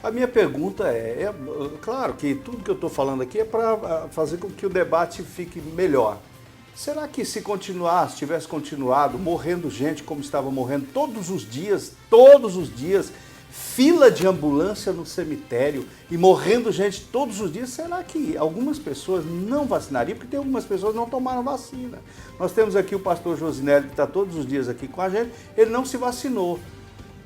A minha pergunta claro que tudo que eu estou falando aqui é para fazer com que o debate fique melhor. Será que se tivesse continuado morrendo gente como estava morrendo todos os dias, fila de ambulância no cemitério e morrendo gente todos os dias, será que algumas pessoas não vacinariam? Porque tem algumas pessoas que não tomaram vacina. Nós temos aqui o pastor Josinélio, que está todos os dias aqui com a gente, ele não se vacinou.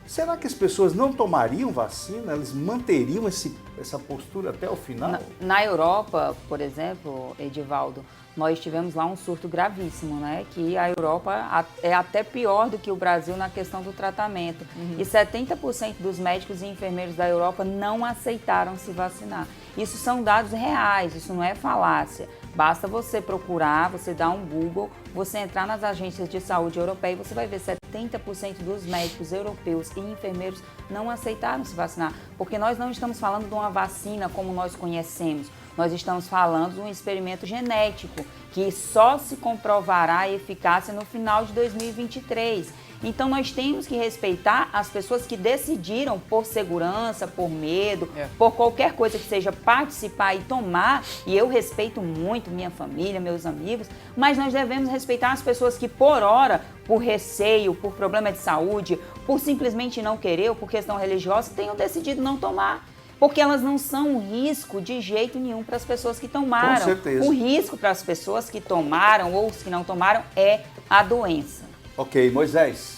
Será que as pessoas não tomariam vacina? Elas manteriam essa postura até o final? Na Europa, por exemplo, Edivaldo, nós tivemos lá um surto gravíssimo, né? Que a Europa é até pior do que o Brasil na questão do tratamento. E 70% dos médicos e enfermeiros da Europa não aceitaram se vacinar. Isso são dados reais, isso não é falácia. Basta você procurar, você dar um Google, você entrar nas agências de saúde europeias e você vai ver 70% dos médicos europeus e enfermeiros não aceitaram se vacinar. Porque nós não estamos falando de uma vacina como nós conhecemos. Nós estamos falando de um experimento genético que só se comprovará a eficácia no final de 2023. Então, nós temos que respeitar as pessoas que decidiram, por segurança, por medo, por qualquer coisa que seja, participar e tomar. E eu respeito muito minha família, meus amigos, mas nós devemos respeitar as pessoas que, por hora, por receio, por problema de saúde, por simplesmente não querer ou por questão religiosa, tenham decidido não tomar. Porque elas não são um risco de jeito nenhum para as pessoas que tomaram. Com certeza. O risco para as pessoas que tomaram ou os que não tomaram é a doença. Ok, Moisés.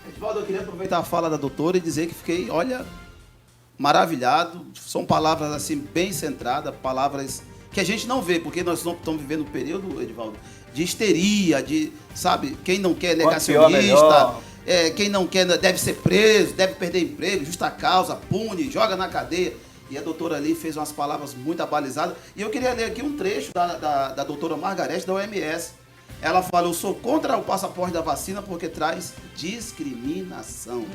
Edivaldo, eu queria aproveitar a fala da doutora e dizer que fiquei, olha, maravilhado. São palavras assim bem centradas, palavras que a gente não vê, porque nós estamos vivendo um período, Edivaldo, de histeria, sabe, quem não quer negacionista, quem não quer deve ser preso, deve perder emprego, justa causa, pune, joga na cadeia. E a doutora ali fez umas palavras muito abalizadas. E eu queria ler aqui um trecho da doutora Margarete, da OMS. Ela fala, eu sou contra o passaporte da vacina porque traz discriminação.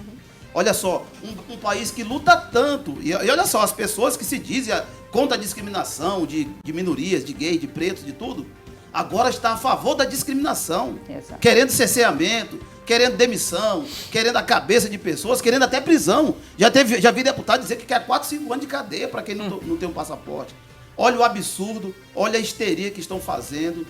Olha só, um país que luta tanto, e olha só, as pessoas que se dizem contra a discriminação de minorias, de gays, de pretos, de tudo, agora está a favor da discriminação. Exato. Querendo cerceamento, querendo demissão, querendo a cabeça de pessoas, querendo até prisão. Já vi deputado dizer que quer 4, 5 anos de cadeia para quem não tem um passaporte. Olha o absurdo, olha a histeria que estão fazendo.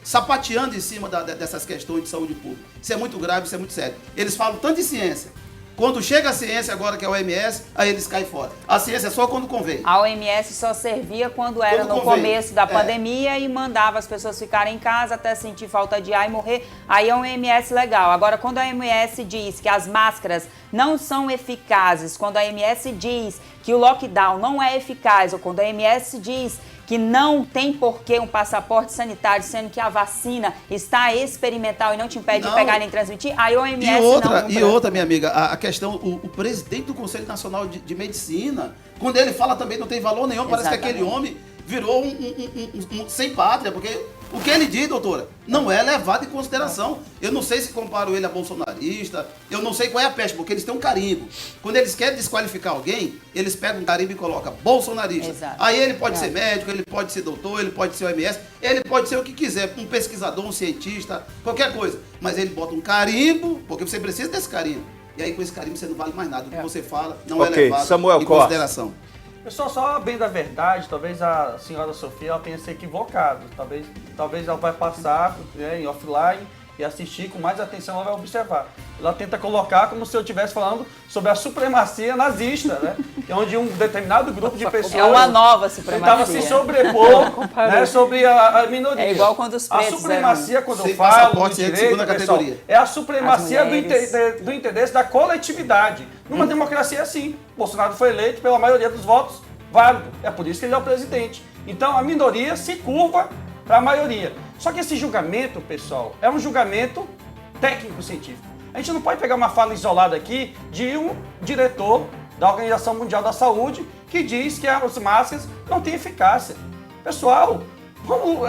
Sapateando em cima dessas questões de saúde pública. Isso é muito grave, isso é muito sério. Eles falam tanto de ciência. Quando chega a ciência agora, que é a OMS, aí eles caem fora. A ciência é só quando convém. A OMS só servia quando era no começo da pandemia e mandava as pessoas ficarem em casa até sentir falta de ar e morrer. Aí a OMS legal. Agora, quando a OMS diz que as máscaras não são eficazes, quando a OMS diz que o lockdown não é eficaz, ou quando a OMS diz que não tem porquê um passaporte sanitário, sendo que a vacina está experimental e não te impede de pegar nem transmitir, a OMS E outra, minha amiga, a questão, o presidente do Conselho Nacional de Medicina, quando ele fala também não tem valor nenhum, parece que aquele homem virou um sem pátria, porque o que ele diz, doutora, não é levado em consideração. Eu não sei se comparo ele a bolsonarista, eu não sei qual é a peste, porque eles têm um carimbo. Quando eles querem desqualificar alguém, eles pegam um carimbo e colocam bolsonarista. Exato. Aí ele pode ser médico, ele pode ser doutor, ele pode ser OMS, ele pode ser o que quiser, um pesquisador, um cientista, qualquer coisa. Mas ele bota um carimbo, porque você precisa desse carimbo. E aí com esse carimbo você não vale mais nada. O que você fala não é levado em consideração. Pessoal, só bem da verdade, talvez a senhora Sofia ela tenha se equivocado. Talvez ela vai passar em offline e assistir com mais atenção, ela vai observar. Ela tenta colocar como se eu estivesse falando sobre a supremacia nazista, né? Que é onde um determinado grupo de pessoas... É uma nova supremacia. Tentava se sobrepor né, sobre a minoria. É igual quando os pretos... A supremacia, quando eu falo de direito, pessoal, é a supremacia do interesse da coletividade. Numa democracia é assim. Bolsonaro foi eleito pela maioria dos votos válido. É por isso que ele é o presidente. Então a minoria se curva para a maioria. Só que esse julgamento, pessoal, é um julgamento técnico-científico. A gente não pode pegar uma fala isolada aqui de um diretor da Organização Mundial da Saúde que diz que as máscaras não têm eficácia. Pessoal, vamos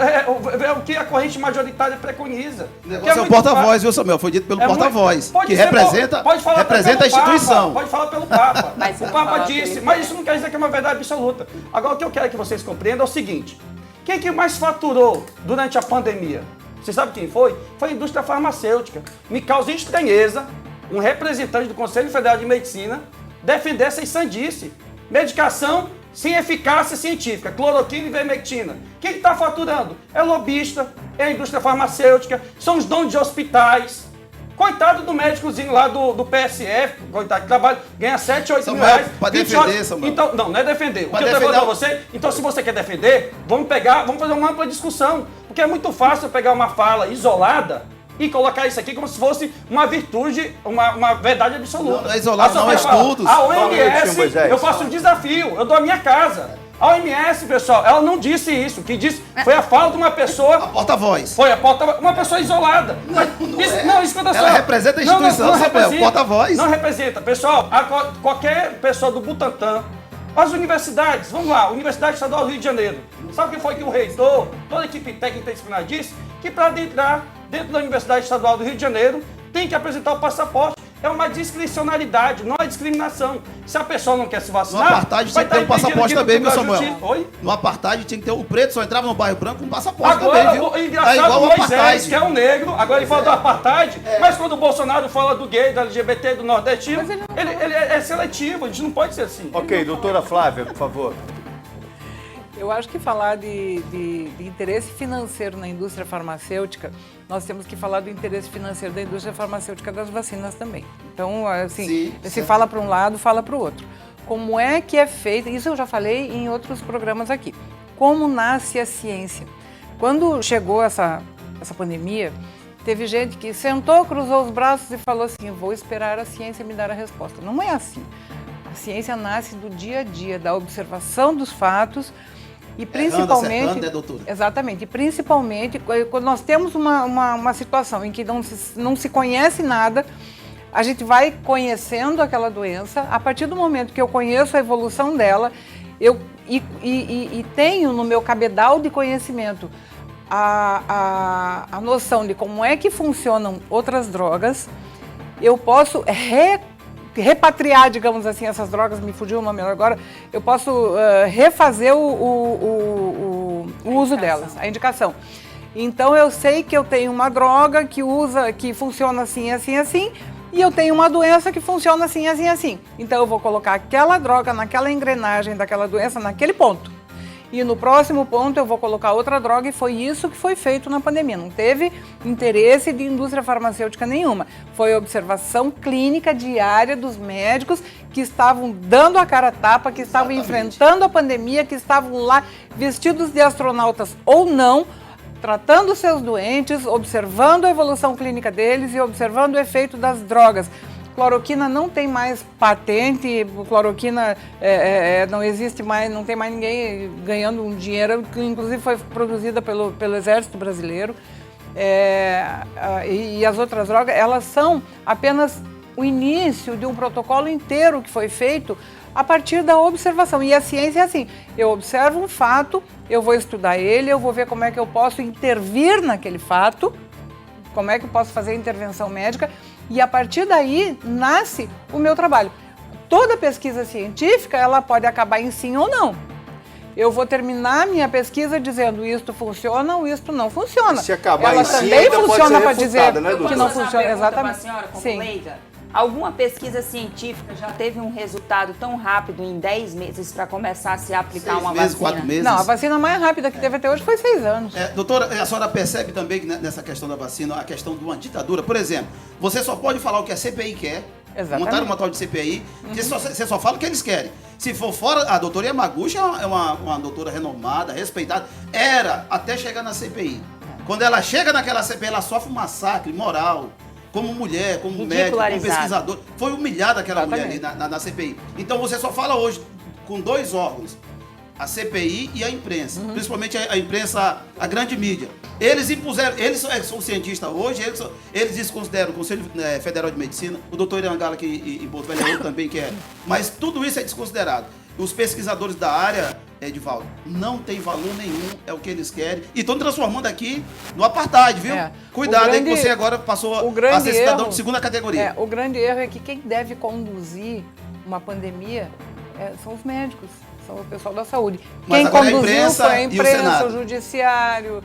ver o que a corrente majoritária preconiza. O negócio é o porta-voz, viu, Samuel? Foi dito pelo porta-voz, que representa a instituição. Pode falar pelo Papa. O Papa disse, mas isso não quer dizer que é uma verdade absoluta. Agora, o que eu quero que vocês compreendam é o seguinte. Quem que mais faturou durante a pandemia? Você sabe quem foi? Foi a indústria farmacêutica. Me causa estranheza um representante do Conselho Federal de Medicina defender essa insandice. Medicação sem eficácia científica, cloroquina e ivermectina. Quem está faturando? É lobista, é a indústria farmacêutica, são os donos de hospitais. Coitado do médicozinho lá do PSF, coitado, que trabalha, ganha 7, 8 mil reais. Para defender, Samuel. Então, não é defender. O que eu estou falando para você, então se você quer defender, vamos fazer uma ampla discussão. Porque é muito fácil eu pegar uma fala isolada e colocar isso aqui como se fosse uma virtude, uma verdade absoluta. Não é isolado, não é estudos. A OMS, eu faço um desafio, eu dou a minha casa. A OMS, pessoal, ela não disse isso. O que disse foi a fala de uma pessoa... A porta-voz. Foi uma pessoa isolada. Não, escuta só. Ela representa a instituição, Samuel, porta-voz. Não representa. Pessoal, qualquer pessoa do Butantan, as universidades, vamos lá, Universidade Estadual do Rio de Janeiro. Sabe o que foi que o reitor, toda a equipe técnica interdisciplinar disse? Que para entrar dentro da Universidade Estadual do Rio de Janeiro, tem que apresentar o passaporte. É uma discricionalidade, não é discriminação. Se a pessoa não quer se vacinar... No apartheid tinha que ter um passaporte também, meu Samuel. Oi? No apartheid tinha que ter... O preto só entrava no bairro branco com um passaporte também, viu? Agora, engraçado, o Moisés, que é um negro, agora ele fala do apartheid, mas quando o Bolsonaro fala do gay, do LGBT, do nordestino, ele é seletivo, a gente não pode ser assim. Ok, doutora Flávia, por favor. Eu acho que falar de interesse financeiro na indústria farmacêutica, nós temos que falar do interesse financeiro da indústria farmacêutica das vacinas também. Então, assim, se fala para um lado, fala para o outro. Como é que é feito? Isso eu já falei em outros programas aqui. Como nasce a ciência? Quando chegou essa pandemia, teve gente que sentou, cruzou os braços e falou assim, eu vou esperar a ciência me dar a resposta. Não é assim. A ciência nasce do dia a dia, da observação dos fatos, e principalmente, acertando, né, doutora? Exatamente, e principalmente quando nós temos uma situação em que não se conhece nada, a gente vai conhecendo aquela doença. A partir do momento que eu conheço a evolução dela, e tenho no meu cabedal de conhecimento a noção de como é que funcionam outras drogas, eu posso repatriar, digamos assim, essas drogas, me fugiu o nome agora, eu posso refazer o uso delas, a indicação. Então eu sei que eu tenho uma droga que funciona assim, assim, assim, e eu tenho uma doença que funciona assim, assim, assim. Então eu vou colocar aquela droga naquela engrenagem daquela doença naquele ponto. E no próximo ponto eu vou colocar outra droga, e foi isso que foi feito na pandemia. Não teve interesse de indústria farmacêutica nenhuma. Foi observação clínica diária dos médicos que estavam dando a cara a tapa, que estavam enfrentando a pandemia, que estavam lá vestidos de astronautas ou não, tratando seus doentes, observando a evolução clínica deles e observando o efeito das drogas. Cloroquina não tem mais patente, cloroquina não existe mais, não tem mais ninguém ganhando um dinheiro, que inclusive foi produzida pelo Exército Brasileiro. E as outras drogas, elas são apenas o início de um protocolo inteiro que foi feito a partir da observação. E a ciência é assim, eu observo um fato, eu vou estudar ele, eu vou ver como é que eu posso intervir naquele fato, como é que eu posso fazer a intervenção médica, e a partir daí nasce o meu trabalho. Toda pesquisa científica, ela pode acabar em sim ou não. Eu vou terminar minha pesquisa dizendo isto funciona ou isto não funciona. Se acabar ela em sim, também ainda funciona para pode ser dizer refutada, né, que doutora? não funciona. Exatamente. Senhora, como Sim. leiga, alguma pesquisa científica já teve um resultado tão rápido em 10 meses para começar a se aplicar 6 uma meses, vacina? 4 meses. Não, a vacina mais rápida que teve até hoje foi 6 anos. Doutora, a senhora percebe também que nessa questão da vacina, a questão de uma ditadura, por exemplo, você só pode falar o que a CPI quer. Exatamente. Montaram uma tal de CPI, você só fala o que eles querem. Se for fora, a doutora Yamaguchi é uma doutora renomada, respeitada. Era até chegar na CPI. Quando ela chega naquela CPI, ela sofre um massacre moral. Como mulher, como médico, como pesquisador. Foi humilhada aquela mulher ali na CPI. Então você só fala hoje com 2 órgãos. A CPI e a imprensa, principalmente a imprensa, a grande mídia. Eles impuseram, eles são cientistas hoje, eles desconsideram o Conselho Federal de Medicina, o doutor Irangala aqui em Porto Velho também que é. Mas tudo isso é desconsiderado. Os pesquisadores da área, Edivaldo, não tem valor nenhum, é o que eles querem. E estão transformando aqui no apartheid, viu? Cuidado aí que você agora passou a ser cidadão de segunda categoria. O grande erro é que quem deve conduzir uma pandemia são os médicos. São o pessoal da saúde. Mas quem agora conduziu foi a e o imprensa, Senado. o judiciário.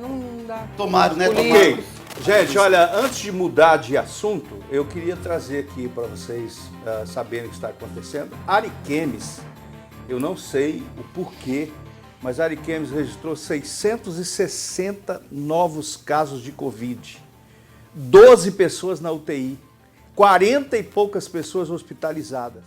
Não dá. Tomaram, né? Políticos. Ok. Gente, olha, antes de mudar de assunto, eu queria trazer aqui para vocês saberem o que está acontecendo. Ariquemes, eu não sei o porquê, mas Ariquemes registrou 660 novos casos de Covid. 12 pessoas na UTI, 40 e poucas pessoas hospitalizadas.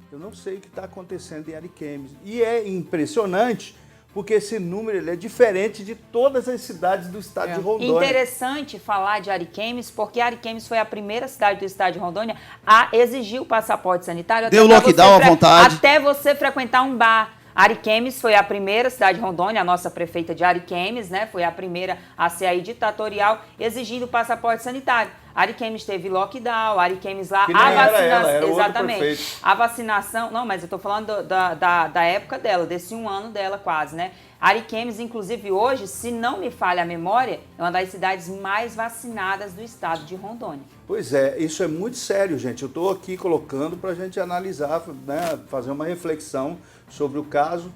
Eu não sei o que está acontecendo em Ariquemes. E é impressionante, porque esse número ele é diferente de todas as cidades do estado de Rondônia. Interessante falar de Ariquemes, porque Ariquemes foi a primeira cidade do estado de Rondônia a exigir o passaporte sanitário. Deu lockdown à vontade. Até você frequentar um bar. Ariquemes foi a primeira cidade de Rondônia, a nossa prefeita de Ariquemes, né? Foi a primeira a ser aí ditatorial, exigindo o passaporte sanitário. Ariquemes teve lockdown, Ariquemes lá, que nem a vacinação. era Exatamente. A vacinação, não, mas eu tô falando da época dela, desse 1 ano dela quase, né? Ariquemes, inclusive hoje, se não me falha a memória, é uma das cidades mais vacinadas do estado de Rondônia. Pois é, isso é muito sério, gente. Eu estou aqui colocando para a gente analisar, né, fazer uma reflexão sobre o caso.